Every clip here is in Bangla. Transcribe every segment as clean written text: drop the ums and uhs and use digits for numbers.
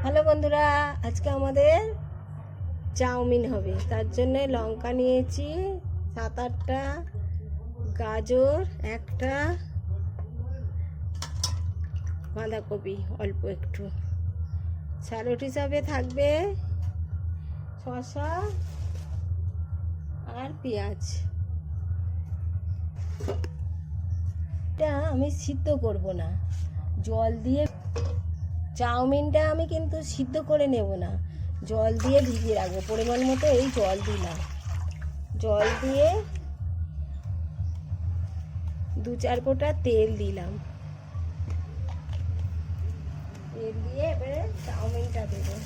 হ্যালো বন্ধুরা, আজকে আমাদের চাউমিন হবে। তার জন্য লঙ্কা নিয়েছি 7-8টা, গাজর একটা, বাঁধাকপি অল্প একটু, স্যালাড হিসাবে থাকবে শসা আর পেঁয়াজ। এটা আমি সিদ্ধ করব না, জল দিয়ে। চাউমিনটা আমি কিন্তু সিদ্ধ করে নেব না, জল দিয়ে ভিজিয়ে রাখবো। পরিমাণ মতো এই জল দিলাম, জল দিয়ে 2-4 ফোঁটা তেল দিলাম। তেল দিয়ে এবারে চাউমিনটা দেবো।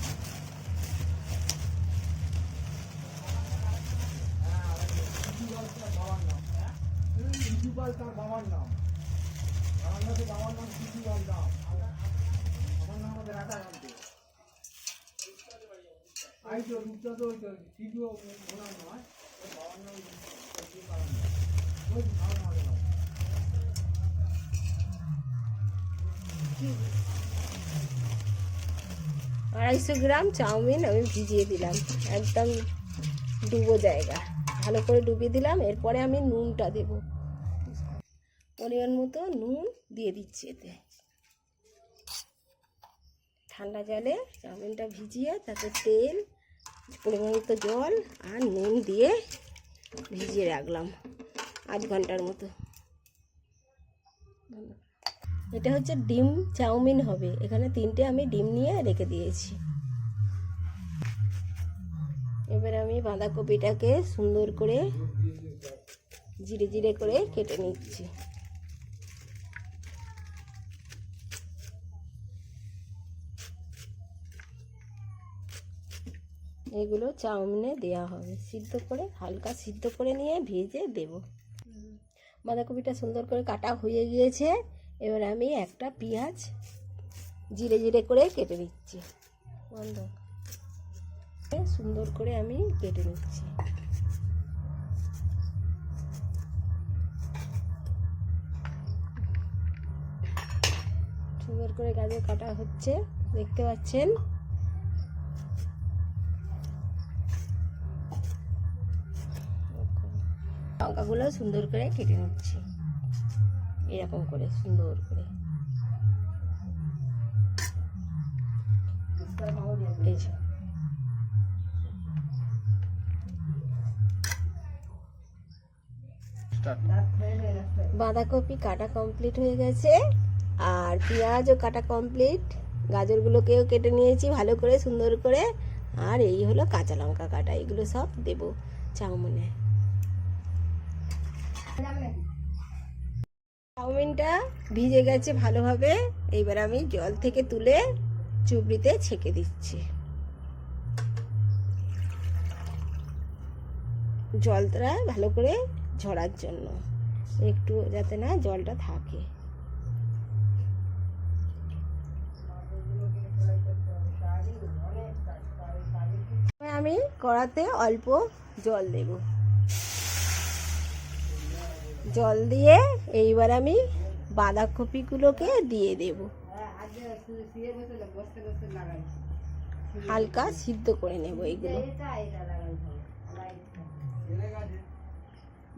আড়াইশো গ্রাম চাউমিন আমি ভিজিয়ে দিলাম, একদম ডুবো জায়গা, ভালো করে ডুবিয়ে দিলাম। এরপরে আমি নুনটা দেব, পরিমাণ মতো নুন দিয়ে দিচ্ছি। এতে ঠান্ডা জলে চাউমিনটা ভিজিয়ে তাতে তেল, পরিমাণ মতো জল আর নুন দিয়ে ভিজিয়ে রাখলাম 8 ঘন্টার মতো। এটা হচ্ছে ডিম চাউমিন হবে। এখানে 3টে আমি ডিম নিয়ে রেখে দিয়েছি। এবার আমি বাঁধাকপিটাকে সুন্দর করে জিরে জিরে করে কেটে নিচ্ছি। এগুলো চাউমিনে দেওয়া হবে, সিদ্ধ করে, হালকা সিদ্ধ করে নিয়ে ভেজে দেব। বাঁধাকপিটা সুন্দর করে কাটা হয়ে গিয়েছে। এবার আমি একটা পেঁয়াজ জিরে জিরে করে কেটে নিচ্ছি। সুন্দর করে আমি কেটে নিচ্ছি। সুন্দর করে গাজর কাটা হচ্ছে, দেখতে পাচ্ছেন। লঙ্কাগুলো সুন্দর করে কেটে নিচ্ছি, এরকম করে সুন্দর করে। বাঁধাকপি কাটা কমপ্লিট হয়ে গেছে, আর পেঁয়াজও কাটা কমপ্লিট। গাজরগুলোকেও কেটে নিয়েছি ভালো করে সুন্দর করে। আর এই হলো কাঁচা লঙ্কা কাটা, এগুলো সব দেব চাউমিনে। চাউমিনটা ভিজে গেছে ভালোভাবে। এইবার আমি জল থেকে তুলে চুবড়িতে ছেঁকে দিচ্ছি, জলটা ভালো করে ঝরার জন্য, একটু যাতে না জলটা থাকে। আমি কড়াতে অল্প জল দেব, জল দিয়ে এইবার আমি বাঁধাকপিগুলোকে দিয়ে দেব, হালকা সিদ্ধ করে নেব। এইগুলো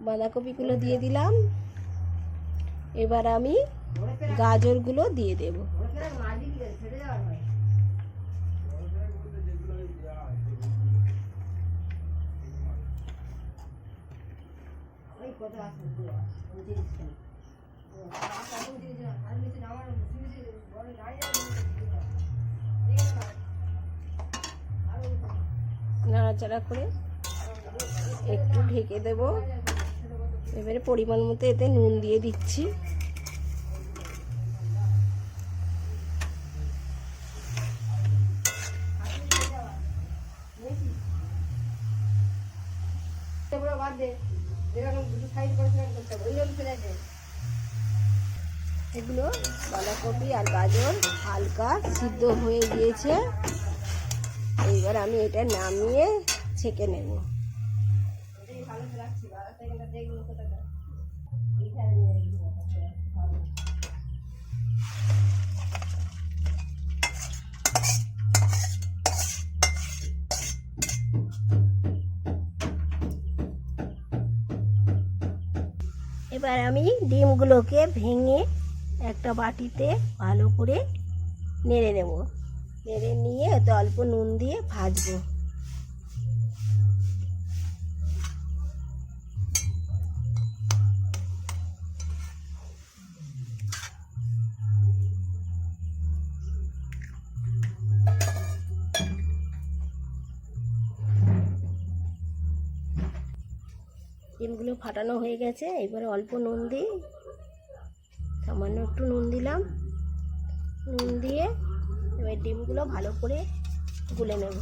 বাঁধাকপিগুলো দিয়ে দিলাম। এবার আমি গাজরগুলো দিয়ে দেব। নাড়াচাড়া করে একটু ঢেকে দেব। এবারে পরিমাণ মতো এতে নুন দিয়ে দিচ্ছি। এগুলো বাঁধাকপি আর গাজর হালকা সিদ্ধ হয়ে গিয়েছে। এইবার আমি এটা নামিয়ে ছেঁকে নেব। এবার আমি ডিমগুলোকে ভেঙে একটা বাটিতে ভালো করে নেড়ে নেব। নেড়ে নিয়ে এতে অল্প নুন দিয়ে ভাজবো। ডিমগুলো ফাটানো হয়ে গেছে। এবারে অল্প নুন দিই, সামান্য একটু নুন দিলাম। নুন দিয়ে এবার ডিমগুলো ভালো করে গুলে নেব।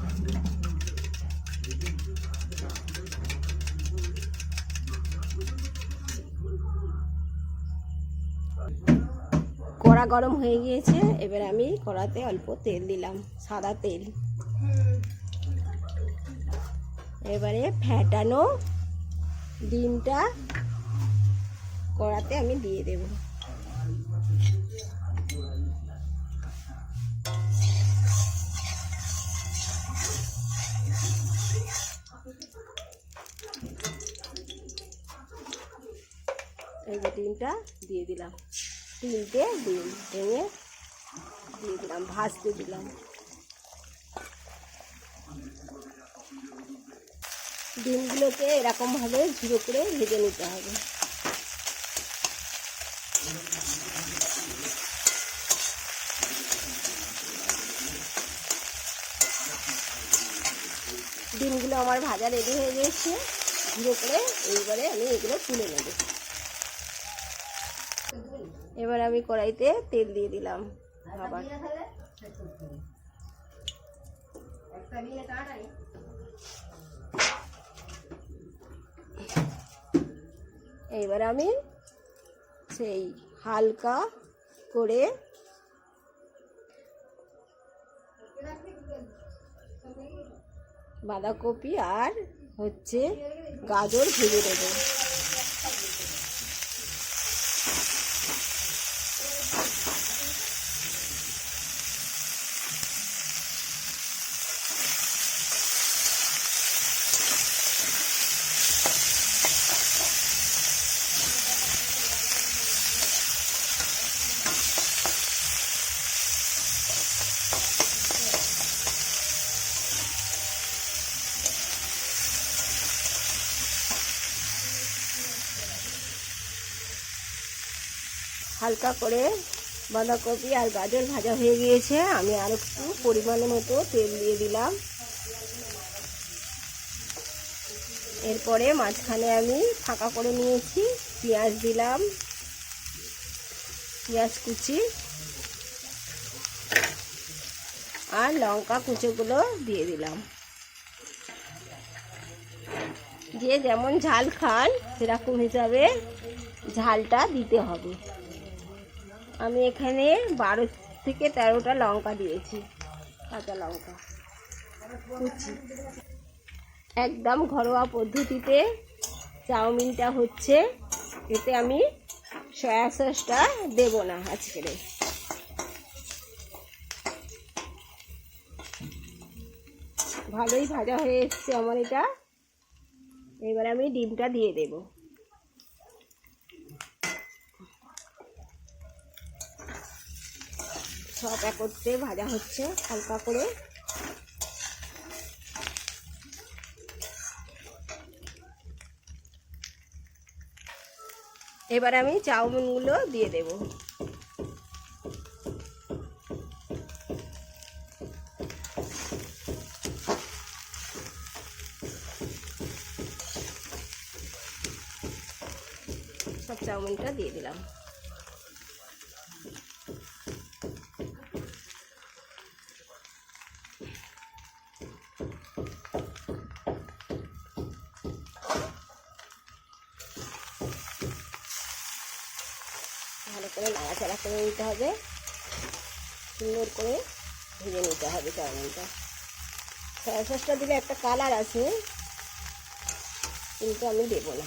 কড়া গরম হয়ে গিয়েছে। এবার আমি কড়াতে অল্প তেল দিলাম, সাদা তেল। এবারে ফ্যাটানো ডিমটা কড়াতে আমি দিয়ে দেব। এই যে ডিমটা দিয়ে দিলাম, 3টে ডিম ভেঙে দিয়ে দিলাম, ভাজতে দিলাম। ডিমগুলোকে এরকমভাবে ঝুড়ো করে ভেজে নিতে হবে। ডিমগুলো আমার ভাজা রেডি হয়ে গেছে ঝুড়ো করে। এইবারে আমি এগুলো তুলে নেব। এবার আমি কড়াইতে তেল দিয়ে দিলাম আবার। এইবার আমি সেই হালকা করে বাঁধাকপি আর গাজর ভেজে দেবো। হালকা করে বাঁধাকপি আর গাজর ভাজা হয়ে গিয়েছে। আমি আর একটু পরিমাণ মতো তেল দিয়ে দিলাম। এরপরে মাঝখানে আমি ফাঁকা করে নিয়েছি, পেঁয়াজ দিলাম, পেঁয়াজ কুচি আর লঙ্কা কুচোগুলো দিয়ে দিলাম। যে যেমন ঝাল খান সেরকম হিসাবে ঝালটা দিতে হবে। আমি এখানে 12 থেকে 13টা লঙ্কা দিয়েছি, কাঁচা লঙ্কা কুচি। একদম ঘরোয়া পদ্ধতিতে চাউমিনটা হচ্ছে। এতে আমি সয়া সসটা দেব না আজকে। ভালোই ভাজা হয়ে এসছে আমার এটা। এবার আমি ডিমটা দিয়ে দেব। সব একত্রে ভাজা হচ্ছে হালকা করে। এবার আমি চাউমিনগুলো দিয়ে দেব। সব চাউমিনটা দিয়ে দিলাম। ভালো করে নাড়াচাড়া করে নিতে হবে, সুন্দর করে ভেজে নিতে হবে চাউমিনটা। সয়া সসটা দিলে একটা কালার আছে, কিন্তু আমি দেবো না।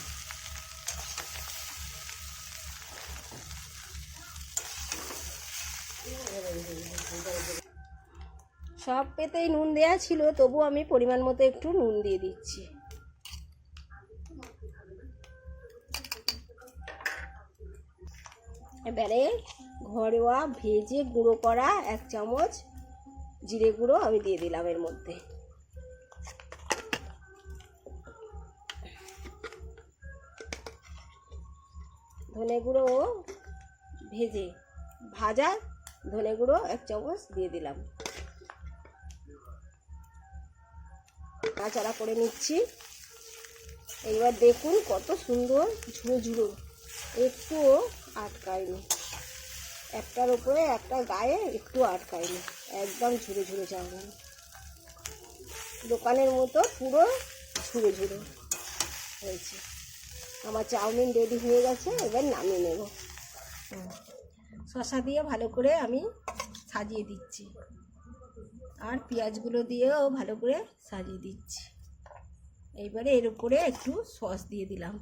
সব পেতেই নুন দেওয়া ছিল, তবু আমি পরিমাণ মতো একটু নুন দিয়ে দিচ্ছি। এবারে ঘরোয়া ভেজে গুঁড়ো করা 1 চামচ জিরে গুঁড়ো আমি দিয়ে দিলাম এর মধ্যে। ধনে গুঁড়ো ভাজা ধনে গুঁড়ো 1 চামচ দিয়ে দিলাম। নাড়াচাড়া করে নিচ্ছি। এইবার দেখুন কত সুন্দর ঝুড়ো ঝুড়ো, একটুও আটকায়নি, একটার উপরে একটা গায়ে একটু আটকায়নি, একদম ঝুড়ো ঝুড়ো চাউমিন, দোকানের মতো পুরো ঝুড়ো ঝুড়ো হয়েছে। আমার চাউমিন রেডি হয়ে গেছে, এবার নামিয়ে নেব। শসা দিয়ে ভালো করে আমি সাজিয়ে দিচ্ছি, আর পেঁয়াজগুলো দিয়েও ভালো করে সাজিয়ে দিচ্ছি। এইবারে এর উপরে একটু সস দিয়ে দিলাম।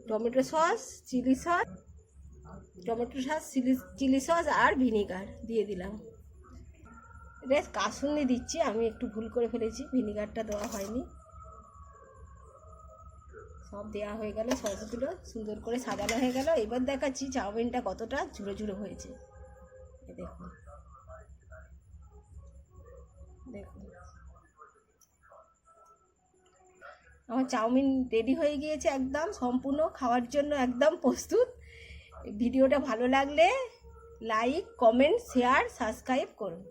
Tomato sauce, chilli sauce, chilli sauce আর ভিনিগার দিয়ে দিলাম। বেশ কাসুন্দি দিচ্ছি, আমি একটু ভুল করে ফেলেছি, ভিনিগারটা দেওয়া হয়নি। সব দেওয়া হয়ে গেল, সসগুলো সুন্দর করে সাজানো হয়ে গেল। এবার দেখাচ্ছি চাউমিনটা কতটা ঝুড়ো ঝুড়ো হয়েছে। দেখুন দেখুন আমার চাউমিন রেডি হয়ে গিয়েছে, একদম সম্পূর্ণ খাওয়ার জন্য একদম প্রস্তুত। ভিডিওটা ভালো লাগলে লাইক, কমেন্ট, শেয়ার, সাবস্ক্রাইব করুন।